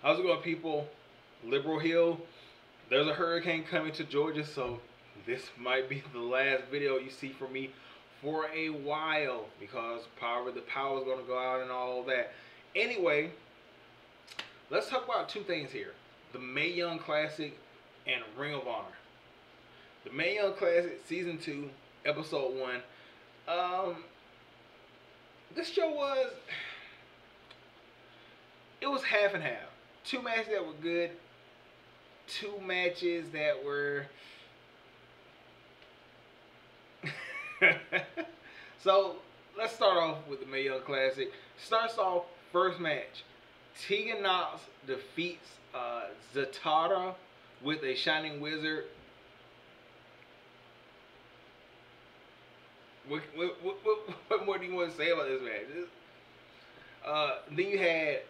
How's it going, people? Liberal Hill. There's a hurricane coming to Georgia, so this might be the last video you see from me for a while because the power is going to go out and all that. Anyway, let's talk about two things here: the Mae Young Classic and Ring of Honor. The Mae Young Classic Season 2, Episode 1. This show was half and half. Two matches that were good, two matches that were so let's start off with the Mae Young Classic. Starts off first match. Tegan Knox defeats Zatara with a Shining Wizard. What more do you want to say about this match? Then you had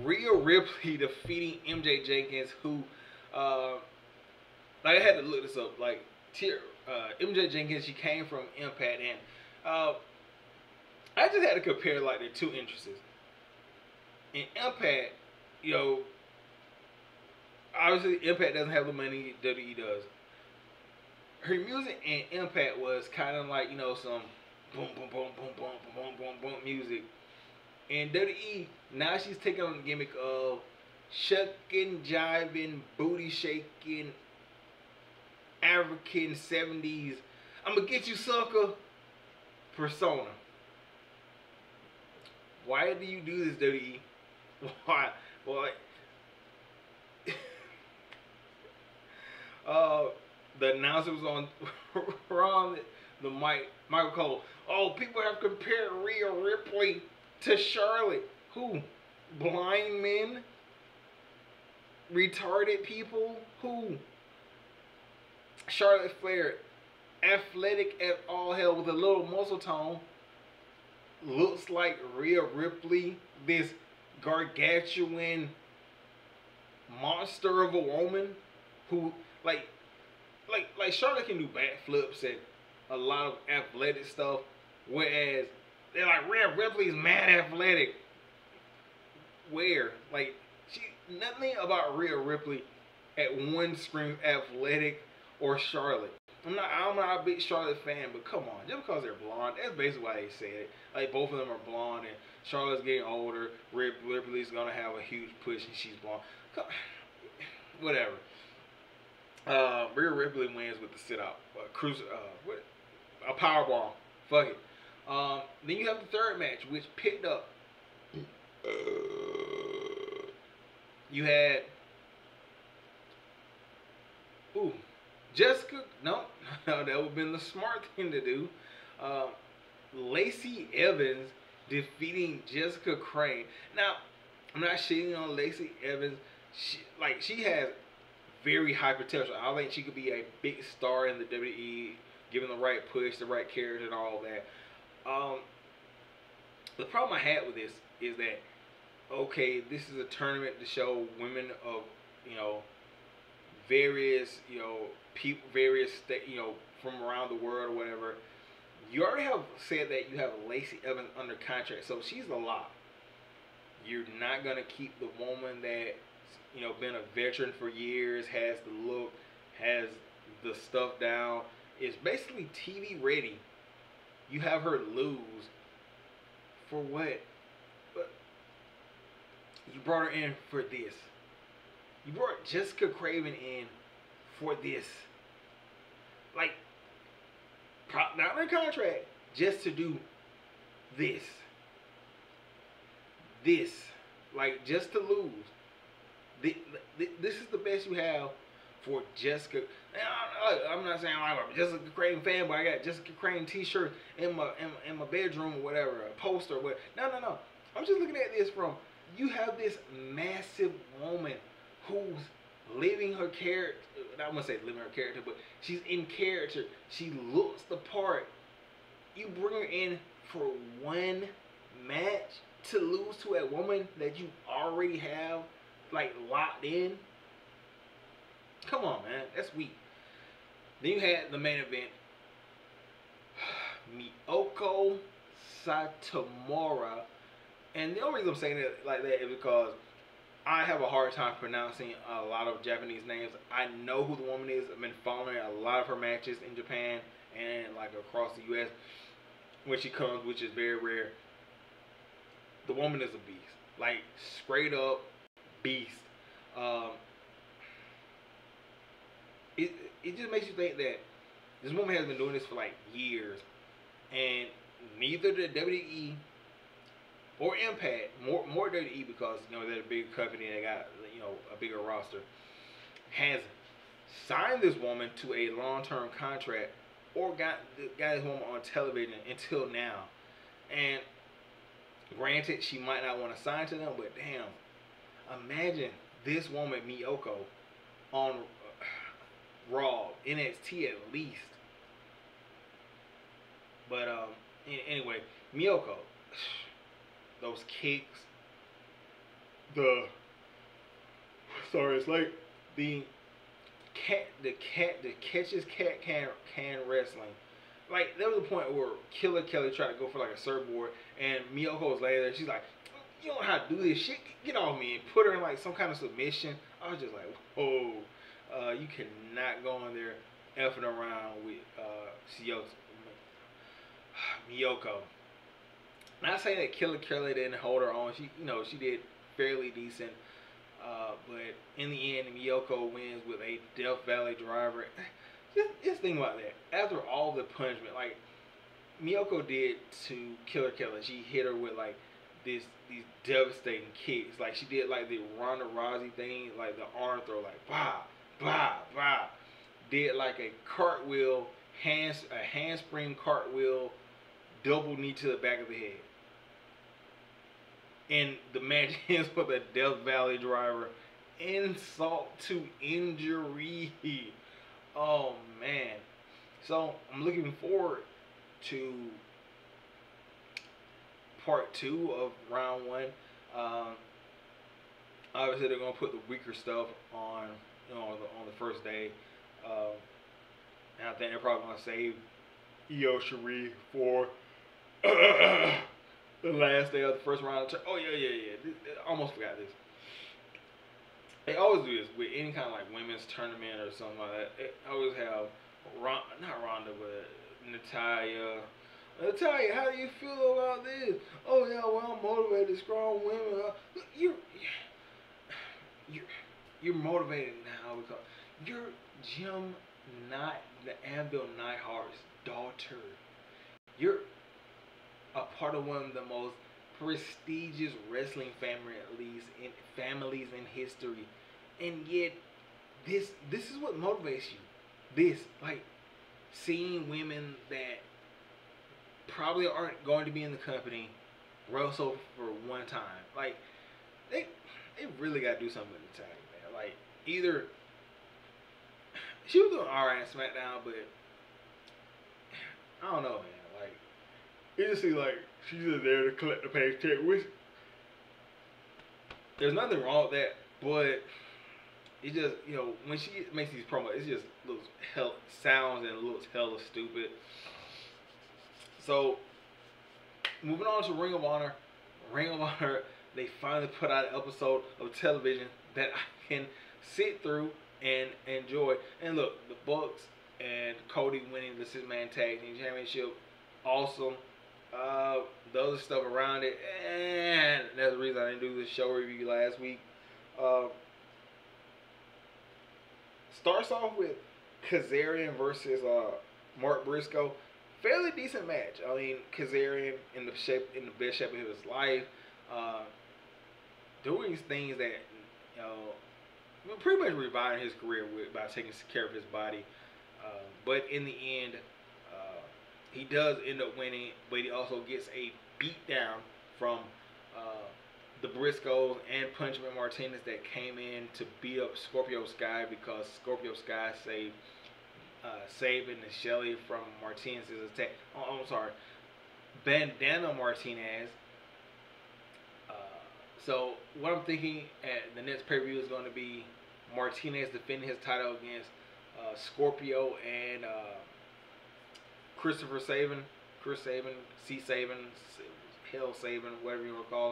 Rhea Ripley defeating MJ Jenkins, who, like, I had to look this up. Like, MJ Jenkins, she came from Impact, and I just had to compare like their two entrances. In Impact, you know, obviously Impact doesn't have the money WWE does. Her music in Impact was kind of like, you know, some boom, boom, boom, boom, boom, boom, boom, boom music. And WWE, now she's taking on the gimmick of shucking, jiving, booty shaking, African 70s, I'm gonna get you sucker persona. Why do you do this, WWE? Why? Well, the announcer was on the mic, Michael Cole. Oh, people have compared Rhea Ripley to Charlotte. Who? Blind men? Retarded people? Who? Charlotte Flair, athletic as all hell with a little muscle tone, looks like Rhea Ripley, this gargantuan monster of a woman who, like Charlotte can do backflips and a lot of athletic stuff, whereas they're like, Rhea Ripley's mad athletic. Where? Like, nothing about Rhea Ripley at one scream athletic or Charlotte. I'm not a big Charlotte fan, but come on, just because they're blonde, that's basically why they said it. Like, both of them are blonde, and Charlotte's getting older. Rhea Ripley's gonna have a huge push, and she's blonde. Whatever. Rhea Ripley wins with the sit-out, a powerbomb. Fuck it. Then you have the third match, which picked up. You had Jessica. No, that would have been the smart thing to do. Lacey Evans defeating Jessica Crane. Now, I'm not shitting on Lacey Evans. She has very high potential. I think she could be a big star in the WWE, given the right push, the right character, and all that. The problem I had with this is that, okay, this is a tournament to show women of, you know, various, you know, people, from around the world or whatever. You already have said that you have Lacey Evans under contract, so she's a lot. You're not gonna keep the woman that, you know, been a veteran for years, has the look, has the stuff down, is basically TV ready. You have her lose for what? But you brought her in for this. You brought Jessica Craven in for this. Like, not in contract, just to do this. Like, just to lose. This is the best you have for Jessica. I'm not saying I'm a Jessica Crane fan, but I got Jessica Crane t-shirt in my bedroom or whatever, a poster or whatever. No. I'm just looking at this from, you have this massive woman who's living her character. I'm gonna say living her character, but she's in character. She looks the part. You bring her in for one match to lose to a woman that you already have, like, locked in. Come on, man, that's weak. Then you had the main event: Miyoko Satomura And the only reason I'm saying it like that is because I have a hard time pronouncing a lot of Japanese names. I know who the woman is. I've been following a lot of her matches in Japan and like across the U.S. when she comes, which is very rare. The woman is a beast, like straight up beast. Um, it it just makes you think that this woman has been doing this for like years, and neither the WWE or Impact, more WWE because they're a big company and they got a bigger roster, has signed this woman to a long-term contract or got this woman on television until now. And granted, she might not want to sign to them, but damn, imagine this woman Miyoko on Raw, NXT at least. But anyway, Miyoko, those kicks, it's like the catches cat can wrestling. Like there was a point where Killer Kelly tried to go for like a surfboard, and Miyoko was laying there. She's like, "You don't know how to do this shit. Get off me!" And put her in like some kind of submission. I was just like, "Whoa, you cannot go in there effing around with Miyoko." Not saying that Killer Kelly didn't hold her on. She did fairly decent. But in the end, Miyoko wins with a Death Valley driver. Just think about that. After all the punishment, like Miyoko did to Killer Kelly, she hit her with like these devastating kicks. Like she did like the Ronda Rousey thing, like the arm throw, like bah bah bah. Did like a cartwheel, a handspring cartwheel, double knee to the back of the head. And the match ends with a Death Valley driver. Insult to injury. Oh man. So I'm looking forward to part 2 of round 1. Obviously they're gonna put the weaker stuff on on the first day. And I think they're probably gonna save Io Shirai for the last day of the first round. Oh yeah. I almost forgot this. They always do this with any kind of like women's tournament or something like that. They always have not Ronda, but Natalya. Natalya, how do you feel about this? Oh yeah, well I'm motivated, strong women. You're motivated now because you're Jim the Anvil Neidhart's daughter. You're a part of one of the most prestigious wrestling families in history, and yet this is what motivates you. This, like, seeing women that probably aren't going to be in the company wrestle for one time. Like they really got to do something with Natalya, man. Like either she was doing alright in SmackDown, but I don't know, man. Like it just seems like she's just there to collect the paycheck, which there's nothing wrong with that, but it just, when she makes these promos, it just looks sounds and looks hella stupid. So, moving on to Ring of Honor. Ring of Honor, they finally put out an episode of television that I can sit through and enjoy. And look, the Bucks and Cody winning the 6-man tag team championship, awesome. The other stuff around it, and that's the reason I didn't do the show review last week. Starts off with Kazarian versus Mark Briscoe. Fairly decent match. I mean, Kazarian in the best shape of his life, doing things that pretty much reviving his career by taking care of his body. But in the end, he does end up winning, but he also gets a beatdown from the Briscoes and Punchman Martinez that came in to beat up Scorpio Sky because Scorpio Sky saved Sabin and Shelly from Martinez's attack. Oh, I'm sorry, Bandana Martinez. So what I'm thinking at the next pay-per-view is going to be Martinez defending his title against Scorpio and Chris Sabin, hell saving, whatever you want to call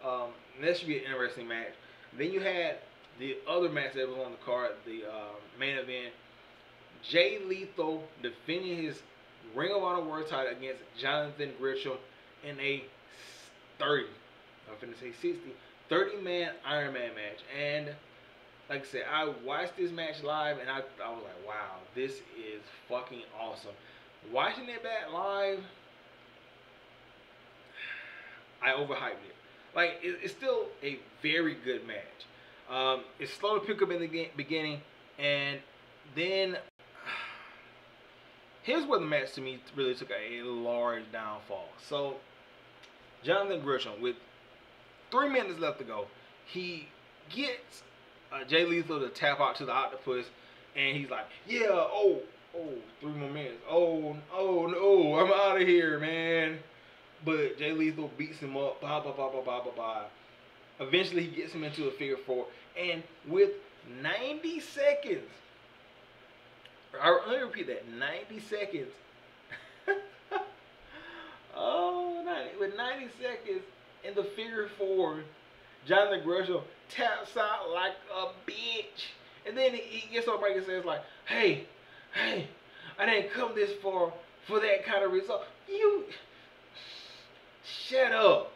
them. That should be an interesting match. Then you had the other match that was on the card, the main event. Jay Lethal defending his Ring of Honor World title against Jonathan Gresham in a 30, I'm finna say 60, 30-man Iron Man match. And like I said, I watched this match live and I was like, wow, this is fucking awesome. Watching it back live, I overhyped it. Like, it's still a very good match. It's slow to pick up in the beginning, and then here's where the match to me really took a large downfall. So, Jonathan Gresham, with 3 minutes left to go, he gets Jay Lethal to tap out to the octopus, and he's like, yeah, oh, 3 more minutes. Oh, no, I'm out of here, man. But Jay Lethal beats him up, blah, blah, blah, blah, blah, blah, blah. Eventually, he gets him into a figure 4, and with 90 seconds, let me repeat that, 90 seconds. With 90 seconds in the figure 4, Jonathan Gresham taps out like a bitch. And then he gets on break and says like, hey, I didn't come this far for that kind of result. You, shut up.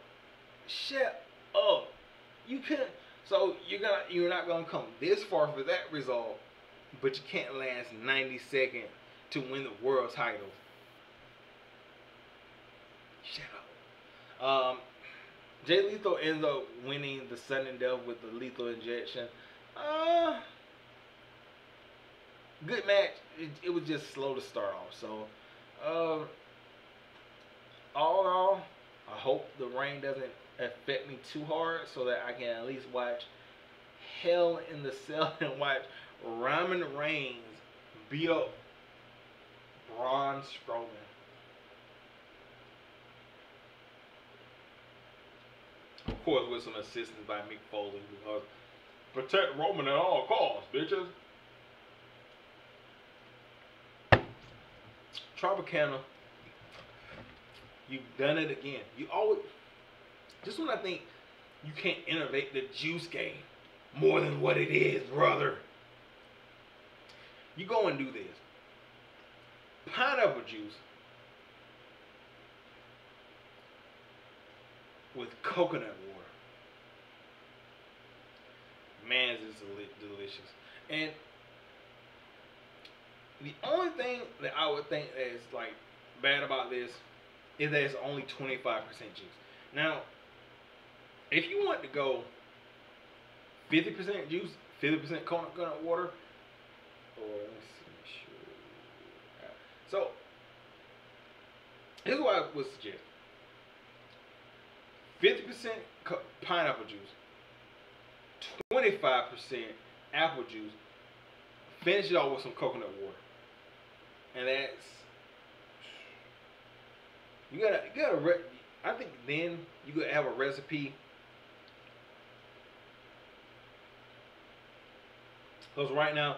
You couldn't. So you're not gonna come this far for that result, but you can't last 90 seconds to win the world title. Shut up. Jay Lethal ends up winning the sudden death with the lethal injection. Good match. It was just slow to start off. So, all in all, I hope the rain doesn't affect me too hard so that I can at least watch Hell in the Cell and watch Roman Reigns beat up Braun Strowman. Of course, with some assistance by Mick Foley, because protect Roman at all costs, bitches. Tropicana, you've done it again. You always, just when I think you can't innovate the juice game more than what it is, brother, you go and do this. Pineapple juice with coconut water. Man, is this delicious. And the only thing that I would think that is like bad about this is that it's only 25% juice. Now, if you want to go 50% juice, 50% coconut water, or let me see, sure. So, here's what I would suggest. 50% pineapple juice, 25% apple juice, finish it off with some coconut water. And that's, I think then you could have a recipe. Because right now,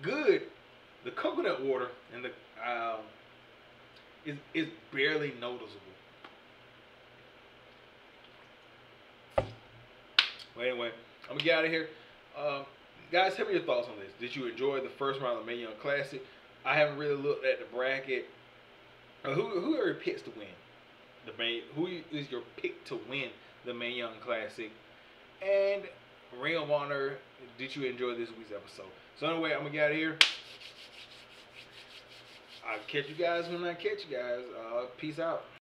the coconut water and the is barely noticeable. But anyway, I'm gonna get out of here. Guys, tell me your thoughts on this. Did you enjoy the first round of the Mae Young Classic? I haven't really looked at the bracket. Who are your picks to win? Who is your pick to win the Mae Young Classic? And Ring of Honor, did you enjoy this week's episode? So anyway, I'm gonna get out of here. I'll catch you guys when I catch you guys. Peace out.